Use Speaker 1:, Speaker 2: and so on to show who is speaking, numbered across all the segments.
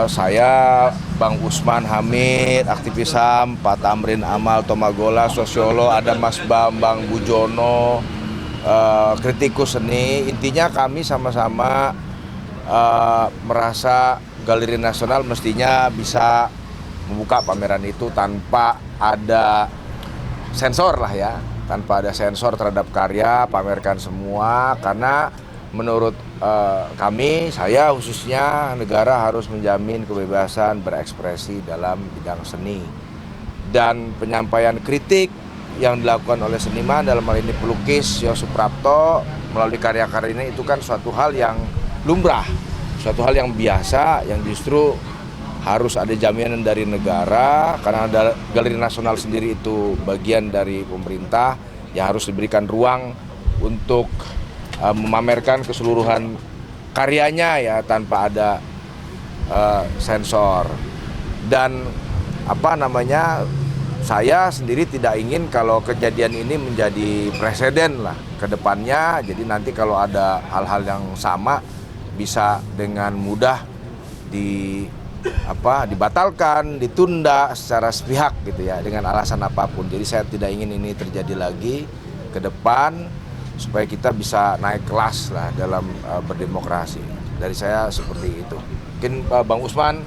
Speaker 1: Saya, Bang Usman Hamid, aktivis HAM, Pak Tamrin Amal Tomagola, sosiolog, ada Mas Bambang Bujono, kritikus seni. Intinya kami sama-sama merasa Galeri Nasional mestinya bisa membuka pameran itu tanpa ada sensor lah ya, tanpa ada sensor terhadap karya, pamerkan semua, karena menurut kami, saya khususnya, negara harus menjamin kebebasan berekspresi dalam bidang seni. Dan penyampaian kritik yang dilakukan oleh seniman, dalam hal ini pelukis Yo Suprapto, melalui karya-karyanya itu kan suatu hal yang lumrah, suatu hal yang biasa, yang justru harus ada jaminan dari negara, karena Galeri Nasional sendiri itu bagian dari pemerintah, ya harus diberikan ruang untuk memamerkan keseluruhan karyanya ya tanpa ada sensor. Dan saya sendiri tidak ingin kalau kejadian ini menjadi presiden lah ke depannya. Jadi nanti kalau ada hal-hal yang sama bisa dengan mudah dibatalkan, ditunda secara sepihak gitu ya, dengan alasan apapun. Jadi saya tidak ingin ini terjadi lagi ke depan, supaya kita bisa naik kelas lah dalam berdemokrasi. Dari saya seperti itu. Mungkin Bang Usman.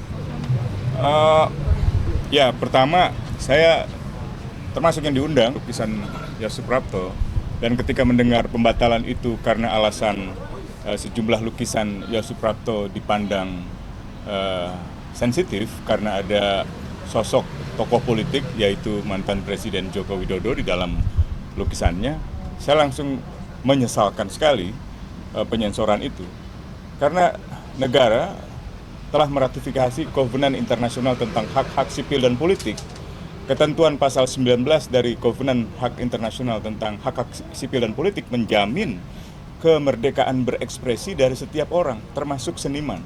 Speaker 2: Ya, pertama saya termasuk yang diundang lukisan Yo Suprapto, dan ketika mendengar pembatalan itu karena alasan sejumlah lukisan Yo Suprapto dipandang sensitif karena ada sosok tokoh politik yaitu mantan Presiden Joko Widodo di dalam lukisannya, saya langsung menyesalkan sekali penyensoran itu, karena negara telah meratifikasi Kovenan Internasional tentang Hak-Hak Sipil dan Politik. Ketentuan pasal 19 dari Kovenan Hak Internasional tentang Hak-Hak Sipil dan Politik menjamin kemerdekaan berekspresi dari setiap orang, termasuk seniman.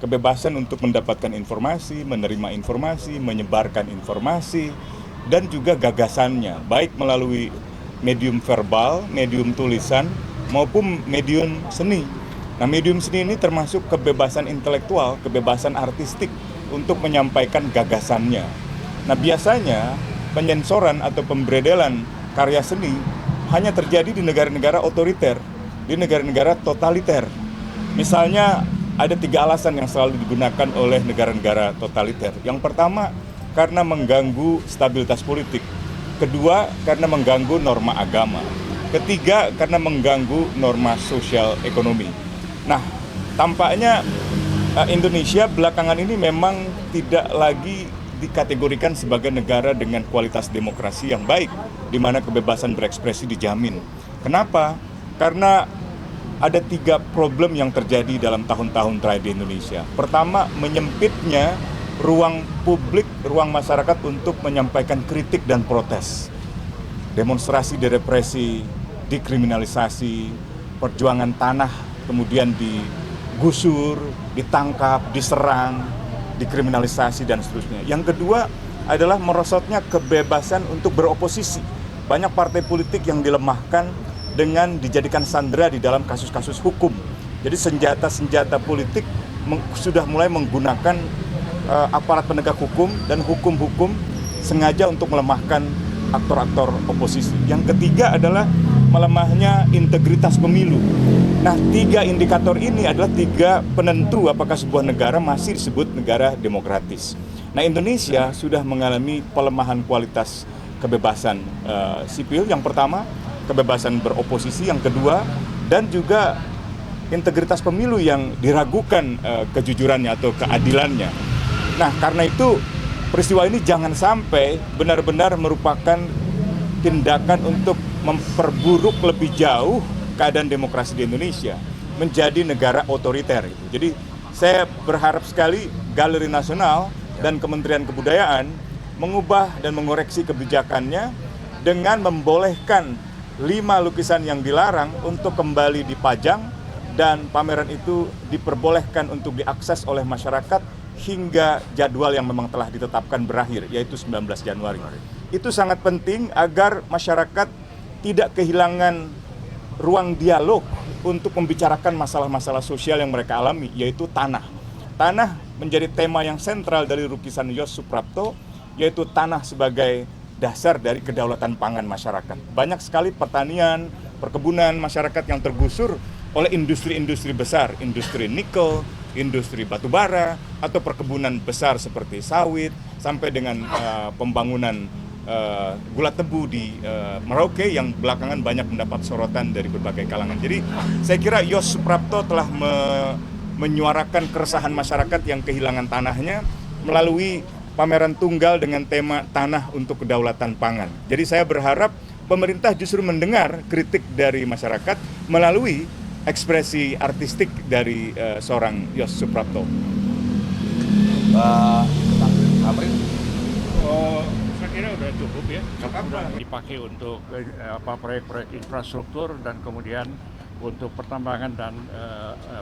Speaker 2: Kebebasan untuk mendapatkan informasi, menerima informasi, menyebarkan informasi, dan juga gagasannya, baik melalui medium verbal, medium tulisan, maupun medium seni. Nah, medium seni ini termasuk kebebasan intelektual, kebebasan artistik untuk menyampaikan gagasannya. Nah, biasanya penyensoran atau pemberedelan karya seni hanya terjadi di negara-negara otoriter, di negara-negara totaliter. Misalnya, ada 3 alasan yang selalu digunakan oleh negara-negara totaliter. Yang pertama, karena mengganggu stabilitas politik. Kedua, karena mengganggu norma agama. Ketiga, karena mengganggu norma sosial ekonomi. Nah, tampaknya Indonesia belakangan ini memang tidak lagi dikategorikan sebagai negara dengan kualitas demokrasi yang baik, di mana kebebasan berekspresi dijamin. Kenapa? Karena ada 3 problem yang terjadi dalam tahun-tahun terakhir di Indonesia. Pertama, menyempitnya ruang publik, ruang masyarakat untuk menyampaikan kritik dan protes. Demonstrasi direpresi, dikriminalisasi, perjuangan tanah kemudian digusur, ditangkap, diserang, dikriminalisasi, dan seterusnya. Yang kedua adalah merosotnya kebebasan untuk beroposisi. Banyak partai politik yang dilemahkan dengan dijadikan sandera di dalam kasus-kasus hukum. Jadi senjata-senjata politik sudah mulai menggunakan aparat penegak hukum dan hukum-hukum sengaja untuk melemahkan aktor-aktor oposisi. Yang ketiga adalah melemahnya integritas pemilu. Nah, 3 indikator ini adalah 3 penentu apakah sebuah negara masih disebut negara demokratis. Nah, Indonesia sudah mengalami pelemahan kualitas kebebasan sipil. Yang pertama, kebebasan beroposisi. Yang kedua, dan juga integritas pemilu yang diragukan kejujurannya atau keadilannya. Nah, karena itu peristiwa ini jangan sampai benar-benar merupakan tindakan untuk memperburuk lebih jauh keadaan demokrasi di Indonesia menjadi negara otoriter. Jadi saya berharap sekali Galeri Nasional dan Kementerian Kebudayaan mengubah dan mengoreksi kebijakannya dengan membolehkan 5 lukisan yang dilarang untuk kembali dipajang, dan pameran itu diperbolehkan untuk diakses oleh masyarakat hingga jadwal yang memang telah ditetapkan berakhir, yaitu 19 Januari. Itu sangat penting agar masyarakat tidak kehilangan ruang dialog untuk membicarakan masalah-masalah sosial yang mereka alami, yaitu tanah. tanah menjadi tema yang sentral dari lukisan Yos Suprapto, yaitu tanah sebagai dasar dari kedaulatan pangan masyarakat. Banyak sekali pertanian, perkebunan masyarakat yang tergusur oleh industri-industri besar, industri nikel, industri batubara, atau perkebunan besar seperti sawit, sampai dengan pembangunan gula tebu di Merauke yang belakangan banyak mendapat sorotan dari berbagai kalangan. Jadi saya kira Yos Suprapto telah menyuarakan keresahan masyarakat yang kehilangan tanahnya melalui pameran tunggal dengan tema tanah untuk kedaulatan pangan. Jadi saya berharap pemerintah justru mendengar kritik dari masyarakat melalui ekspresi artistik dari seorang Yos Suprapto.
Speaker 1: Amrin?
Speaker 3: Saya kira udah cukup ya. Sudah dipakai untuk proyek-proyek infrastruktur dan kemudian untuk pertambangan dan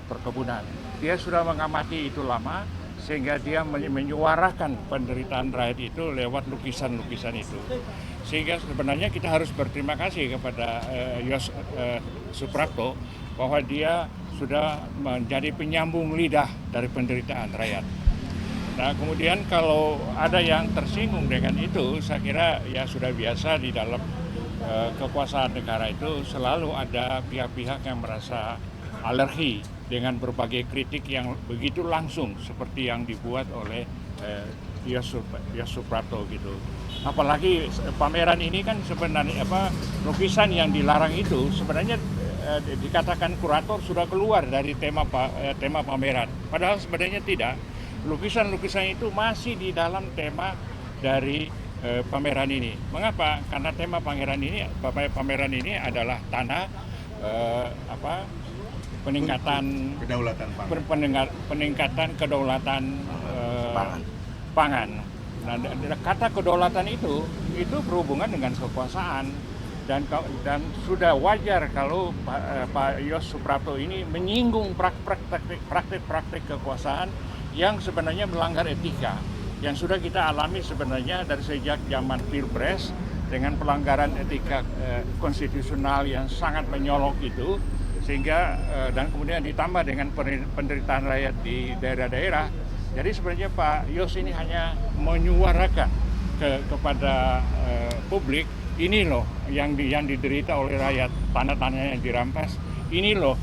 Speaker 3: perkebunan. Dia sudah mengamati itu lama sehingga dia menyuarakan penderitaan rakyat itu lewat lukisan-lukisan itu. Sehingga sebenarnya kita harus berterima kasih kepada Yos Suprapto bahwa dia sudah menjadi penyambung lidah dari penderitaan rakyat. Nah, kemudian kalau ada yang tersinggung dengan itu, saya kira ya sudah biasa di dalam kekuasaan negara itu selalu ada pihak-pihak yang merasa alergi dengan berbagai kritik yang begitu langsung seperti yang dibuat oleh Yos Suprapto gitu. Apalagi pameran ini kan sebenarnya lukisan yang dilarang itu sebenarnya dikatakan kurator sudah keluar dari tema pameran. Padahal sebenarnya tidak. Lukisan-lukisan itu masih di dalam tema dari pameran ini. Mengapa? Karena tema pameran ini adalah tanah peningkatan
Speaker 2: Kedaulatan pangan.
Speaker 3: peningkatan kedaulatan pangan. Nah, kata kedaulatan itu berhubungan dengan kekuasaan dan sudah wajar kalau Pak Yos Suprapto ini menyinggung praktik-praktik kekuasaan yang sebenarnya melanggar etika, yang sudah kita alami sebenarnya dari sejak zaman Pilpres dengan pelanggaran etika konstitusional yang sangat menyolok itu, sehingga dan kemudian ditambah dengan penderitaan rakyat di daerah-daerah. Jadi sebenarnya Pak Yos ini hanya menyuarakan kepada publik, ini loh yang diderita oleh rakyat, tanah-tanah yang dirampas, ini loh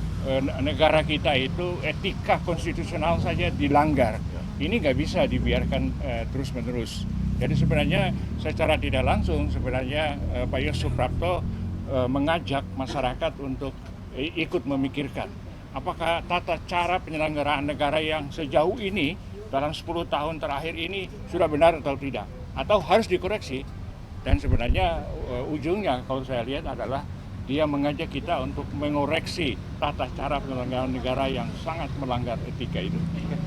Speaker 3: negara kita itu etika konstitusional saja dilanggar. Ini nggak bisa dibiarkan terus-menerus. Jadi sebenarnya secara tidak langsung sebenarnya Pak Yos Suprapto mengajak masyarakat untuk ikut memikirkan apakah tata cara penyelenggaraan negara yang sejauh ini dalam 10 tahun terakhir ini sudah benar atau tidak, atau harus dikoreksi. Dan sebenarnya ujungnya kalau saya lihat adalah dia mengajak kita untuk mengoreksi tata cara penyelenggaraan negara yang sangat melanggar etika itu.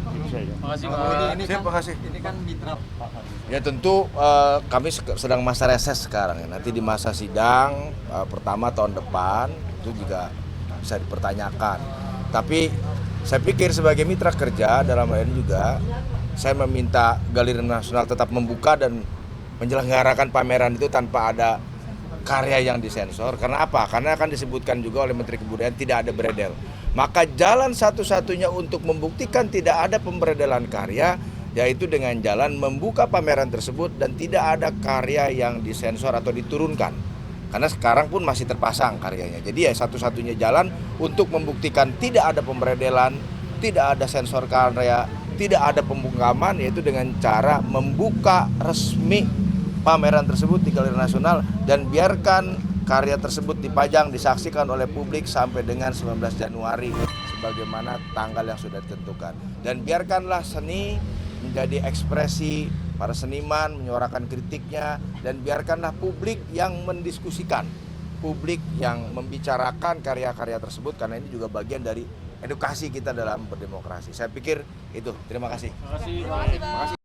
Speaker 3: Itu saja.
Speaker 1: Terima kasih.
Speaker 4: Ini kan mitra.
Speaker 1: Ya tentu kami sedang masa reses sekarang ya. Nanti di masa sidang pertama tahun depan itu juga bisa dipertanyakan. Tapi saya pikir sebagai mitra kerja dalam hal ini juga saya meminta Galeri Nasional tetap membuka dan menyelenggarakan pameran itu tanpa ada karya yang disensor. Karena apa? Karena akan disebutkan juga oleh Menteri Kebudayaan tidak ada beredel. Maka jalan satu-satunya untuk membuktikan tidak ada pemberedelan karya yaitu dengan jalan membuka pameran tersebut dan tidak ada karya yang disensor atau diturunkan. Karena sekarang pun masih terpasang karyanya. Jadi ya satu-satunya jalan untuk membuktikan tidak ada pemberedelan, tidak ada sensor karya, tidak ada pembungkaman, yaitu dengan cara membuka resmi pameran tersebut di Galeri Nasional dan biarkan karya tersebut dipajang, disaksikan oleh publik sampai dengan 19 Januari sebagaimana tanggal yang sudah ditentukan. Dan biarkanlah seni menjadi ekspresi para seniman menyuarakan kritiknya dan biarkanlah publik yang mendiskusikan, publik yang membicarakan karya-karya tersebut karena ini juga bagian dari edukasi kita dalam berdemokrasi. Saya pikir itu. Terima kasih.
Speaker 4: Terima kasih.